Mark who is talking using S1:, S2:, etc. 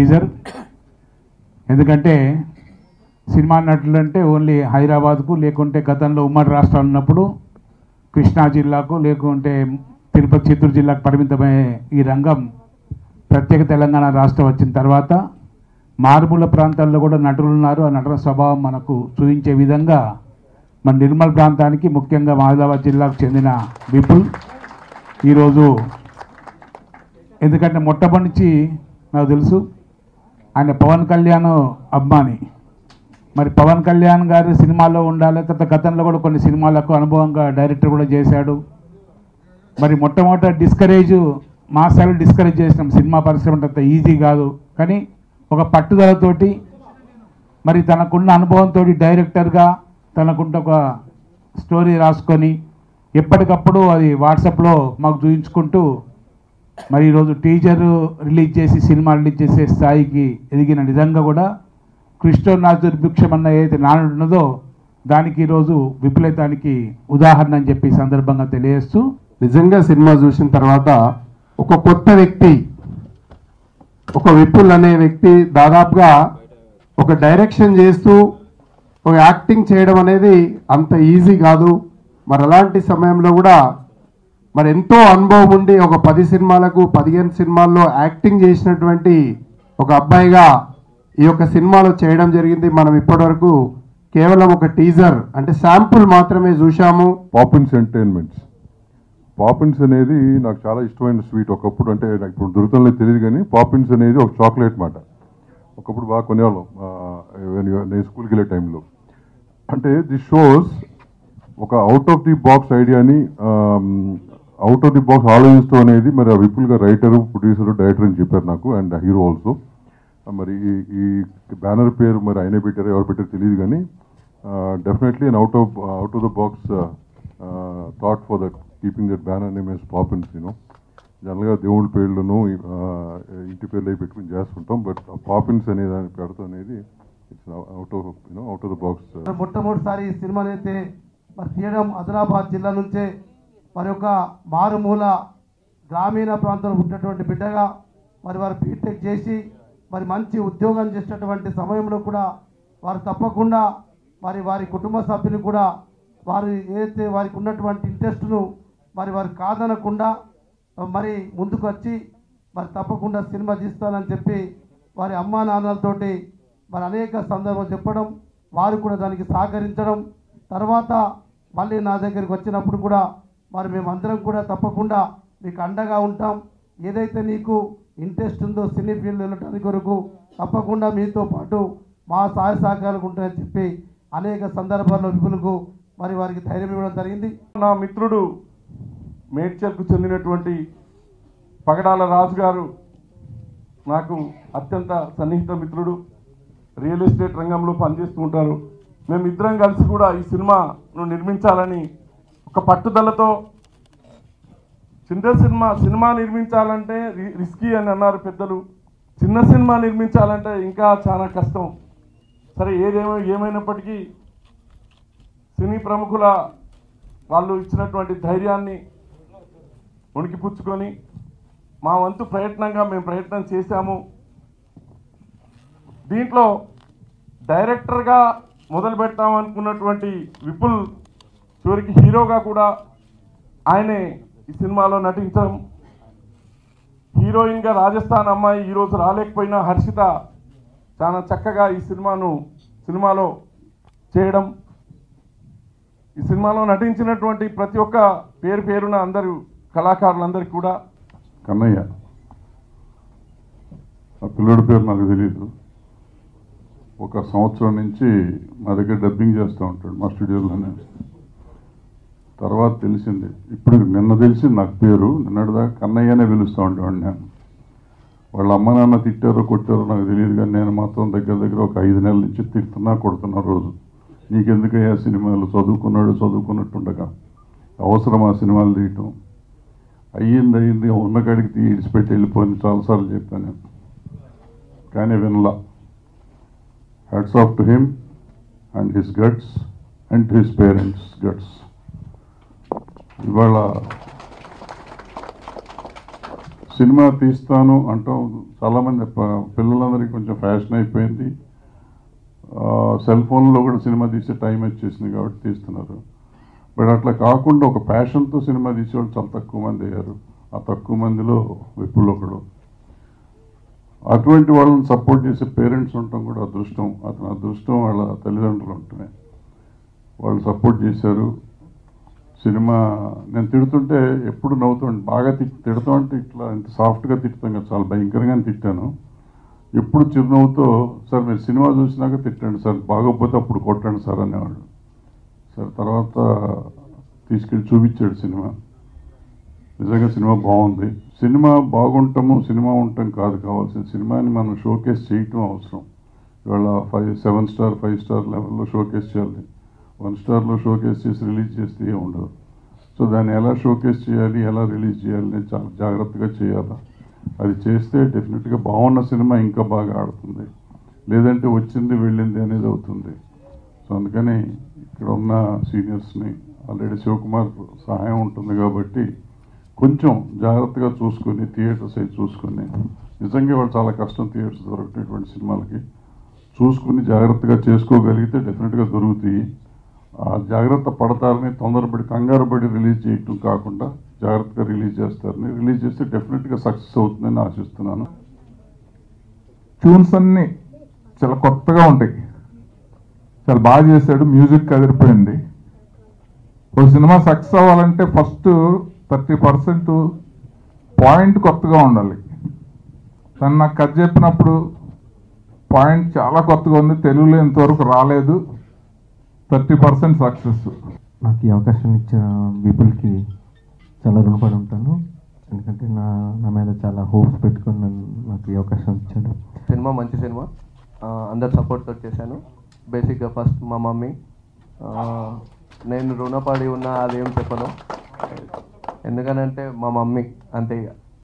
S1: Teaser. ఎందుకంటే cinema నటులు అంటే ఓన్లీ హైదరాబాద్కు లేకుంటే గతంలో ఉమ్మడి రాష్ట్రాలు ఉన్నప్పుడు కృష్ణా జిల్లాకు లేకుంటే తిరుపతి చిత్తూరు జిల్లాకు పరిమితమయ్యే ఈ రంగం ప్రత్యేక తెలంగాణ రాష్ట్రం వచ్చిన తర్వాత మారుమూల ప్రాంతాల్లో కూడా నటులు ఉన్నారు. ఆ నటుల స్వభావం మనకు చూపించే విధంగా మన నిర్మల్ ప్రాంతానికి ముఖ్యంగా ఆదిలాబాద్ జిల్లాకు చెందిన విపుల్ ఈరోజు, ఎందుకంటే మొట్టమొదటి నుంచి నాకు తెలుసు ఆయన పవన్ కళ్యాణ్ అభిమాని. మరి పవన్ కళ్యాణ్ గారు సినిమాల్లో ఉండాలి, తర్వాత గతంలో కూడా కొన్ని సినిమాలకు అనుభవంగా డైరెక్టర్ కూడా చేశాడు. మరి మొట్టమొదట డిస్కరేజ్ మా సైడ్ డిస్కరేజ్ చేసినాం, సినిమా పరిశ్రమ అంత ఈజీ కాదు, కానీ ఒక పట్టుదలతోటి మరి తనకున్న అనుభవంతో డైరెక్టర్గా తనకుంటే ఒక స్టోరీ రాసుకొని ఎప్పటికప్పుడు అది వాట్సాప్లో మాకు చూపించుకుంటూ మరి ఈరోజు టీజర్ రిలీజ్ చేసి సినిమా రిలీజ్ చేసే స్థాయికి ఎదిగిన నిజంగా కూడా కృష్ణ దుర్భిక్షం అన్న ఏదైతే నానుడు ఉన్నదో దానికి ఈరోజు విఫలితానికి ఉదాహరణ అని చెప్పి సందర్భంగా తెలియజేస్తూ,
S2: నిజంగా సినిమా చూసిన తర్వాత ఒక కొత్త వ్యక్తి, ఒక విపుల్ అనే వ్యక్తి దాదాపుగా ఒక డైరెక్షన్ చేస్తూ ఒక యాక్టింగ్ చేయడం అనేది అంత ఈజీ కాదు. మరి అలాంటి సమయంలో కూడా మరి ఎంతో అనుభవం ఉండి ఒక 10 సినిమాలకు 15 సినిమాల్లో యాక్టింగ్ చేసినటువంటి ఒక అబ్బాయిగా ఈ యొక్క సినిమాలో చేయడం జరిగింది. మనం ఇప్పటివరకు కేవలం ఒక టీజర్ అంటే శాంపుల్ మాత్రమే చూశాము.
S3: పాపిన్స్ ఎంటర్టైన్మెంట్స్, పాపిన్స్ అనేది నాకు చాలా ఇష్టమైన స్వీట్. ఒకప్పుడు, అంటే నాకు ఇప్పుడు దొరుకుతుందో తెలియదు కానీ పాపిన్స్ అనేది ఒక చాక్లెట్ మాట. ఒకప్పుడు బాగా కొనేవాళ్ళం నేను స్కూల్కి వెళ్ళే టైంలో. అంటే దిస్ షోస్ ఒక అవుట్ ఆఫ్ ది బాక్స్ ఐడియాని, అవుట్ ఆఫ్ ది బాక్స్ ఆలోచిస్తూ అనేది మరి ఆ విపుల్గా రైటరు, ప్రొడ్యూసరు, డైరెక్టర్ అని చెప్పారు నాకు, అండ్ హీరో ఆల్సో. మరి ఈ బ్యానర్ పేరు మరి ఆయనే పెట్టారో ఎవరు పెట్టారో తెలియదు కానీ definitely and out of the box thought for that keeping that banner name S Poppins. జనరల్గా దేవుళ్ళ పేర్లను ఇంటి పేర్లు అవి పెట్టుకుని చేస్తుంటాం, బట్ పాపిన్స్ అనే దాన్ని పెడతాం అనేది it's out of the box.
S4: మొట్టమొదటిసారి ఈ సినిమాని అయితే మరి తీయడం ఆదిలాబాద్ జిల్లా నుంచే మరి ఒక మారుమూల గ్రామీణ ప్రాంతంలో ఉన్నటువంటి బిడ్డగా మరి వారు బీటెక్ చేసి మరి మంచి ఉద్యోగం చేసేటటువంటి సమయంలో కూడా వారు తప్పకుండా మరి వారి కుటుంబ సభ్యులు కూడా వారు ఏదైతే వారికి ఉన్నటువంటి ఇంట్రెస్ట్ను మరి వారు కాదనకుండా మరి ముందుకు వచ్చి మరి తప్పకుండా సినిమా తీస్తానని చెప్పి వారి అమ్మా నాన్నలతోటి మరి అనేక సందర్భాలు చెప్పడం, వారు కూడా దానికి సహకరించడం, తర్వాత మళ్ళీ నా దగ్గరికి వచ్చినప్పుడు కూడా మరి మేమందరం కూడా తప్పకుండా మీకు అండగా ఉంటాం, ఏదైతే నీకు ఇంట్రెస్ట్ ఉందో సినీ ఫీల్డ్ వెళ్ళడానికి కొరకు తప్పకుండా మీతో పాటు మా సహాయ సహకారాలు ఉంటాయని చెప్పి అనేక సందర్భాల్లో విపులకు మరి వారికి ధైర్యం ఇవ్వడం జరిగింది.
S5: నా మిత్రుడు మేడ్చల్కు చెందినటువంటి పగడాల రాజు గారు నాకు అత్యంత సన్నిహిత మిత్రుడు, రియల్ ఎస్టేట్ రంగంలో పనిచేస్తూ ఉంటారు. మేమిద్దరం కలిసి కూడా ఈ సినిమాను నిర్మించాలని ఒక పట్టుదలతో, చిన్న సినిమా నిర్మించాలంటే రిస్కీ అని అన్నారు పెద్దలు, చిన్న సినిమా నిర్మించాలంటే ఇంకా చాలా కష్టం. సరే ఏమైనప్పటికీ సినీ ప్రముఖుల వాళ్ళు ఇచ్చినటువంటి ధైర్యాన్ని ఉనికిపుచ్చుకొని మా వంతు ప్రయత్నంగా మేము ప్రయత్నం చేశాము. దీంట్లో డైరెక్టర్గా మొదలు పెడతామనుకున్నటువంటి విపుల్ చివరికి హీరోగా కూడా ఆయనే ఈ సినిమాలో నటించడం, హీరోయిన్గా రాజస్థాన్ అమ్మాయి ఈరోజు రాలేకపోయినా హర్షిత చాలా చక్కగా ఈ సినిమాలో చేయడం, ఈ సినిమాలో నటించినటువంటి ప్రతి ఒక్క పేరున అందరూ కళాకారులందరికీ కూడా.
S3: కన్నయ్య, ఆ పిల్లడి పేరు నాకు తెలీదు. ఒక సంవత్సరం నుంచి మా దగ్గర డబ్బింగ్ చేస్తూ ఉంటాడు మా స్టూడియోలోనే. తర్వాత తెలిసింది, ఇప్పుడు నిన్న తెలిసింది నాకు పేరు. నిన్నటిదాకా కన్నయ్యనే పిలుస్తూ ఉంటాడు నేను. వాళ్ళ అమ్మ నాన్న తిట్టారో కొట్టారో నాకు తెలియదు కానీ నేను మాత్రం దగ్గర ఒక 5 నెలల నుంచి తిడుతున్నా కొడుతున్నా రోజు. నీకెందుకయ్యా సినిమాలు, చదువుకున్నట్టుండగా అవసరం ఆ సినిమాలు తీయటం, అయ్యింది ఉన్న కాడికి ఇడిచిపెట్టి వెళ్ళిపోయింది చాలాసార్లు చెప్పాను నేను, కానీ వినలా. Hats off to him and his guts and his parents guts. ఇవాళ సినిమా తీస్తాను అంటాం చాలామంది పిల్లలందరికీ కొంచెం ఫ్యాషన్ అయిపోయింది. సెల్ ఫోన్లో కూడా సినిమా తీసే టైం వచ్చేసింది కాబట్టి తీస్తున్నారు. బట్ అట్లా కాకుండా ఒక ప్యాషన్తో సినిమా తీసేవాళ్ళు చాలా తక్కువ మంది అయ్యారు. ఆ తక్కువ మందిలో విపుల్ ఒకడు. అటువంటి వాళ్ళని సపోర్ట్ చేసే పేరెంట్స్ ఉండటం కూడా అదృష్టం. అతని అదృష్టం వాళ్ళ తల్లిదండ్రులు ఉంటమే. వాళ్ళు సపోర్ట్ చేశారు. సినిమా నేను తిడుతుంటే ఎప్పుడు నవ్వుతుంటే బాగా తిడతాం అంటే ఇట్లా ఇంత సాఫ్ట్గా తిట్టుతాం కదా, చాలా భయంకరంగానే తిట్టాను. ఎప్పుడు చిరునవ్వుతో సార్ మీరు సినిమా చూసినాక తిట్టండి సార్, బాగోకపోతే అప్పుడు కొట్టండి సార్ అనేవాడు. సార్ తర్వాత తీసుకెళ్ళి చూపించాడు సినిమా. నిజంగా సినిమా బాగుంది. సినిమా బాగుంటాము, సినిమా ఉండటం కాదు కావాల్సిన, సినిమాని మనం షోకేస్ చేయటం అవసరం. ఇవాళ 7 స్టార్ 5 స్టార్ లెవెల్లో షోకేస్ చేయాలి. 1 స్టార్లో షోకేస్ చేసి రిలీజ్ చేస్తే ఏం ఉండదు. సో దాన్ని ఎలా షోకేస్ చేయాలి, ఎలా రిలీజ్ చేయాలి నేను చాలా జాగ్రత్తగా చేయాలి. అది చేస్తే డెఫినెట్గా బాగున్న సినిమా ఇంకా బాగా ఆడుతుంది, లేదంటే వచ్చింది వెళ్ళింది అనేది అవుతుంది. సో అందుకని ఇక్కడ ఉన్న సీనియర్స్ని ఆల్రెడీ శివకుమార్ సహాయం ఉంటుంది కాబట్టి కొంచెం జాగ్రత్తగా చూసుకొని థియేటర్స్ అవి చూసుకొని, నిజంగా వాళ్ళు చాలా కష్టం థియేటర్స్ దొరకటటువంటి సినిమాలకి, చూసుకుని జాగ్రత్తగా చేసుకోగలిగితే డెఫినెట్గా దొరుకుతాయి. ఆ జాగ్రత్త పడతారని తొందరపడి కంగారు పడి రిలీజ్ చేయటం కాకుండా జాగ్రత్తగా రిలీజ్ చేస్తారని, రిలీజ్ చేస్తే డెఫినెట్గా సక్సెస్ అవుతుందని ఆశిస్తున్నాను.
S6: ట్యూన్స్ అన్నీ చాలా కొత్తగా ఉంటాయి, చాలా బాగా చేశాడు. మ్యూజిక్ అదిరిపోయింది. ఒక సినిమా సక్సెస్ అవ్వాలంటే ఫస్ట్ 30% పాయింట్ కొత్తగా ఉండాలి. తను నాకు కథ చెప్పినప్పుడు పాయింట్ చాలా కొత్తగా ఉంది, తెలుగులో ఇంతవరకు రాలేదు. 30% సక్సెస్.
S7: నాకు ఈ అవకాశం ఇచ్చిన పీపుల్కి చాలా రుణపడి ఉంటాను. ఎందుకంటే నా మీద చాలా హోప్స్ పెట్టుకుని నాకు ఈ అవకాశం ఇచ్చాడు.
S8: సినిమా మంచి సినిమా, అందరు సపోర్ట్తో చేశాను. బేసిక్గా ఫస్ట్ మా మమ్మీ, నేను రుణపడి ఉన్నా అదేం చెప్పను, ఎందుకనంటే మా మమ్మీ అంతే ఇక.